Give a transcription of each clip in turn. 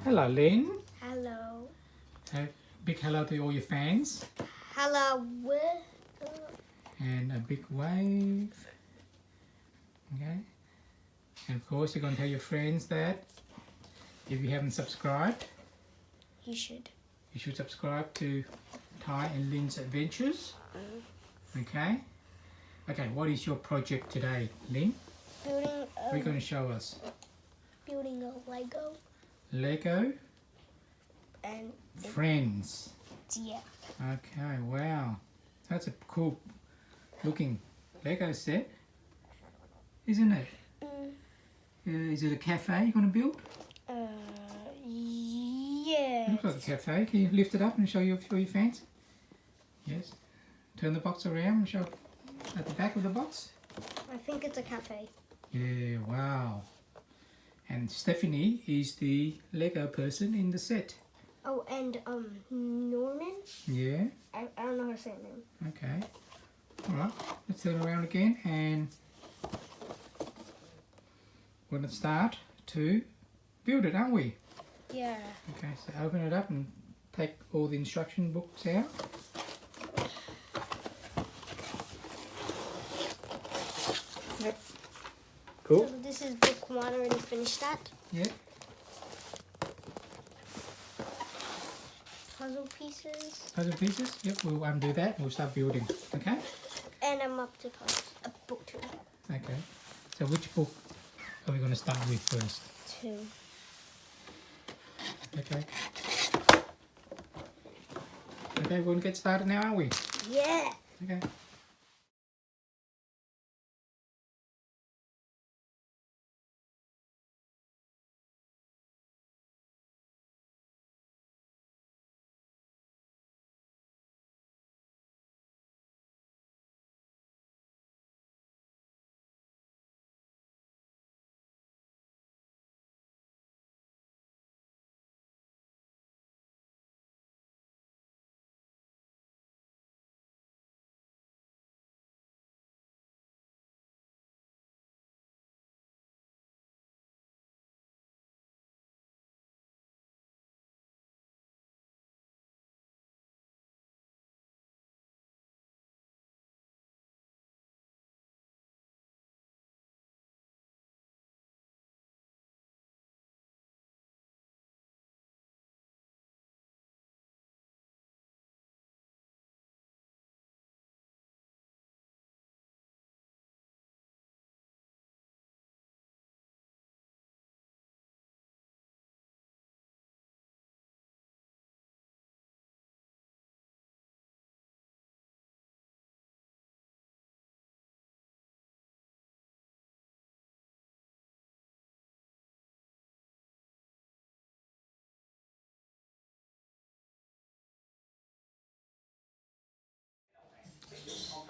Hello, Lynn. Hello. Big hello to all your fans. Hello. And a big wave. Okay. And of course, you're going to tell your friends that if you haven't subscribed, You should. you should subscribe to Ty and Lynn's Adventures. Okay. Okay, what is your project today, Lynn? Building What are you going to show us? building a Lego Lego and Friends. yeah. Okay, wow. That's a cool looking Lego set, isn't it? Is it a cafe you're going to build? Yeah. Looks like a cafe. Can you lift it up and show your fans? Yes. Turn the box around and show at the back of the box. I think it's a cafe. Yeah, wow. And Stephanie is the Lego person in the set. Oh, and Norman. Yeah. I don't know her second name. Okay. Alright, let's turn around again and we're going to start to build it, aren't we? Yeah. Okay, so open it up and take all the instruction books out. Yep. Cool. So this is book 1. Already finished that. Yeah. Puzzle pieces. Puzzle pieces. Yep, we'll undo that and we'll start building. Okay? And I'm up to book 2. Okay. So which book are we going to start with first? 2. Okay. Okay, we're going to get started now, are we? Yeah. Okay.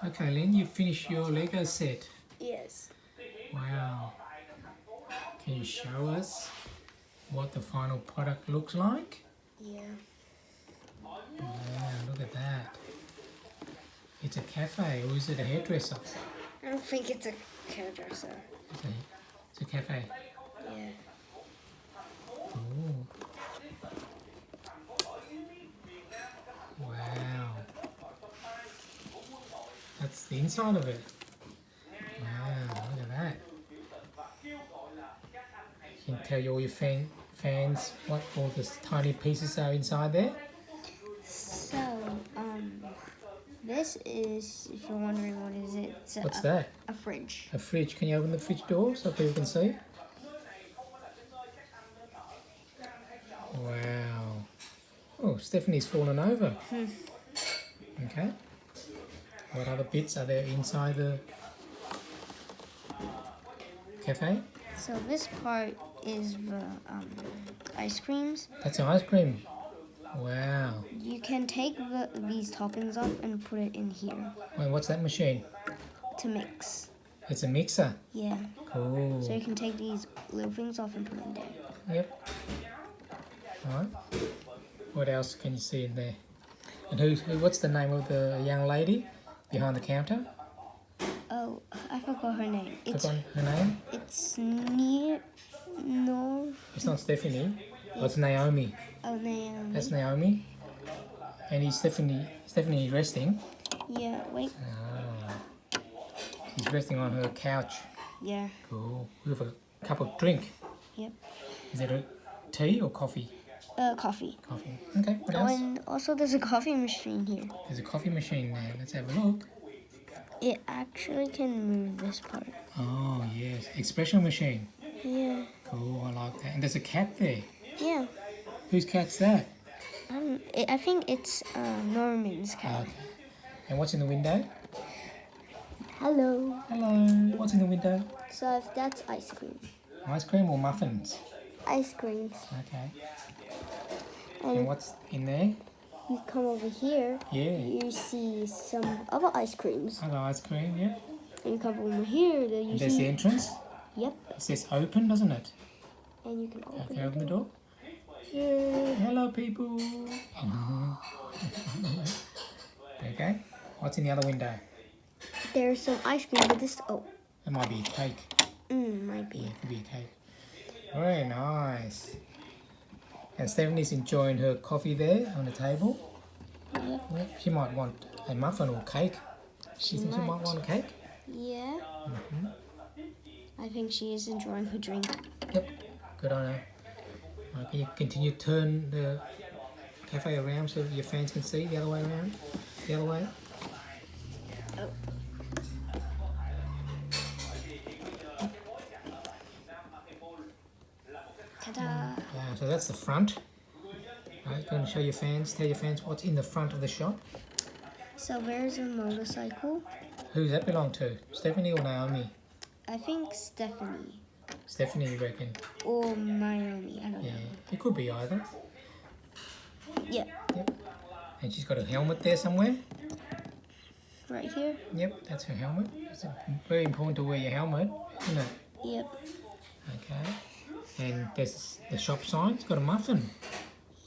Okay, Lynn, you finished your Lego set. Yes. Wow. Can you show us what the final product looks like? Yeah. Wow, look at that. It's a cafe, or is it a hairdresser? I don't think it's a hairdresser. It's a cafe. Yeah. Ooh. Wow. That's the inside of it. Wow, look at that. Can you tell all your fans what all the tiny pieces are inside there? So, this is, if you're wondering what is it, it's What's that? a fridge. A fridge. Can you open the fridge door so people can see? Wow. Oh, Stephanie's fallen over. Okay. What other bits are there inside the cafe? So this part is the ice creams. That's ice cream. Wow. You can take these toppings off and put it in here Wait, what's that machine? to mix. It's a mixer. Yeah. Cool. So you can take these little things off and put it in there. Yep. Alright. What else can you see in there? And what's the name of the young lady behind the counter? Oh, I forgot her name. Click on her name. It's near. No. It's not Stephanie. What's Naomi? Oh, Naomi. That's Naomi. And he's Stephanie resting. Yeah, wait. Ah. She's resting on her couch. Yeah. Cool. With a cup of drink. Yep. Is it a tea or coffee? Coffee. Coffee. Okay, what Oh, else? and also there's a coffee machine here. There's a coffee machine there. Let's have a look. It actually can move this part. Oh, yes. Espresso machine. Yeah. Cool, I like that. And there's a cat there. Yeah. Whose cat's that? I think it's Norman's cat. Okay. And what's in the window? Hello. Hello. What's in the window? So if that's ice cream. Ice cream or muffins? Ice creams. Okay. And And what's in there? you come over here, Yeah. you see some other ice creams. Hello, ice cream, yeah. And you come over here, then you And there's the see. entrance. Yep. It says open, doesn't it? And you can open Okay, open the door. Yeah, hello people. Okay. What's in the other window? There's some ice cream, but this. Oh. It might be a cake. Might be. Yeah, it could be a cake. Very nice. And Stephanie's enjoying her coffee there on the table. Yep. Yeah, she might want a muffin or cake. She thinks she might might. want a cake. Yeah. I think she is enjoying her drink. Yep. Good on her. Right, can you continue to turn the cafe around so your fans can see the other way around? The other way? Oh. Ta-da. Yeah, so that's the front. Right, going to show your fans, tell your fans what's in the front of the shop. So there's a motorcycle. Who does that belong to? Stephanie or Naomi? I think Stephanie. Stephanie, you reckon? Or Naomi. I don't Yeah, know. it could be either. Yeah. Yep. And she's got a helmet there somewhere. Right here. Yep, that's her helmet. It's very important to wear your helmet, isn't it? Yep. Okay. And there's the shop sign. It's got a muffin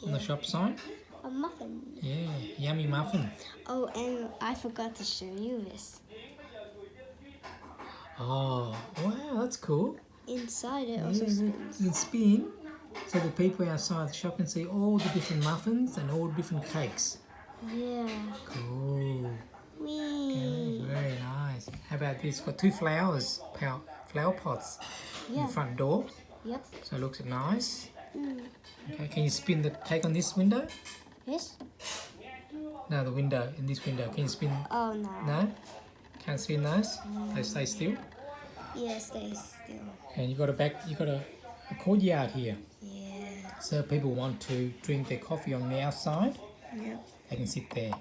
on the shop sign. A muffin. Yeah, yummy muffin. Oh, and I forgot to show you this. Oh, wow, that's cool. Inside it Yeah, also you spins. can spin so the people outside the shop can see all the different muffins and all the different cakes. Yeah. Cool. Whee. Okay, very nice. How about this? Got two flower pots in Yeah. the front door. Yep. So it looks nice. Mm. Okay, can you spin the cake on this window? This? No, the window, in this window. Can you spin? Oh, no. No? Can't spin those? They stay still. Yeah, stay still. And you got a courtyard here. Yeah. So people want to drink their coffee on the outside, Yep. they can sit there.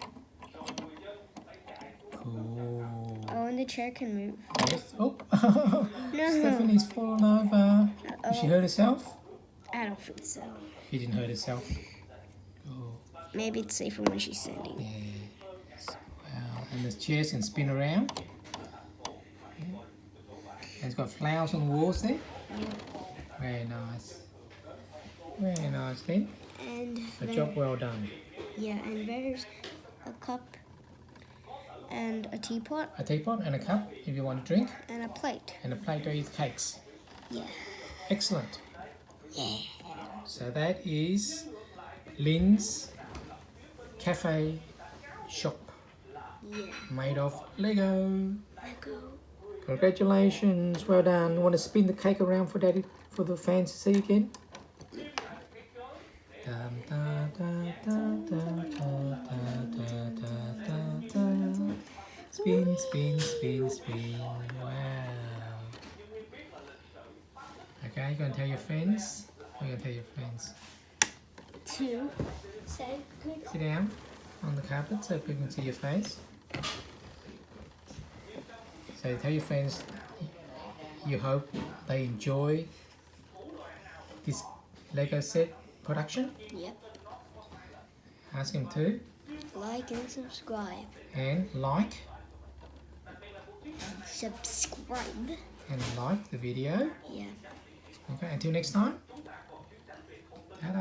Cool. Oh, and the chair can move. Yes. Oh, No. Stephanie's fallen over. Did she hurt herself? I don't think so. She didn't hurt herself. Oh, Maybe it's safer when she's standing. yeah. Wow. And the chairs can spin around. Yeah. And it's got flowers on the walls there. Yeah. Very nice. Very nice, then. And A there- job well done. Yeah, and there's a cup and a teapot A teapot and a cup if you want to drink, and a plate. and a plate to eat cakes. Yeah. Excellent. Yeah. So that is Lynn's cafe shop Yeah. made of Lego. Lego. Congratulations, well done. Want to spin the cake around for Daddy, for the fans to see again? Dum, da, da, da, da, da, da, da, da, da. Spin, spin, spin, spin. Wow. Okay, you gonna tell your friends? What are you gonna tell your friends? To say good. Sit down on the carpet so people can see your face. So tell your friends you hope they enjoy this Lego set production. Yep. Ask them to Like and subscribe. and like Subscribe. the video. Yeah. Okay, until next time. Ta-da!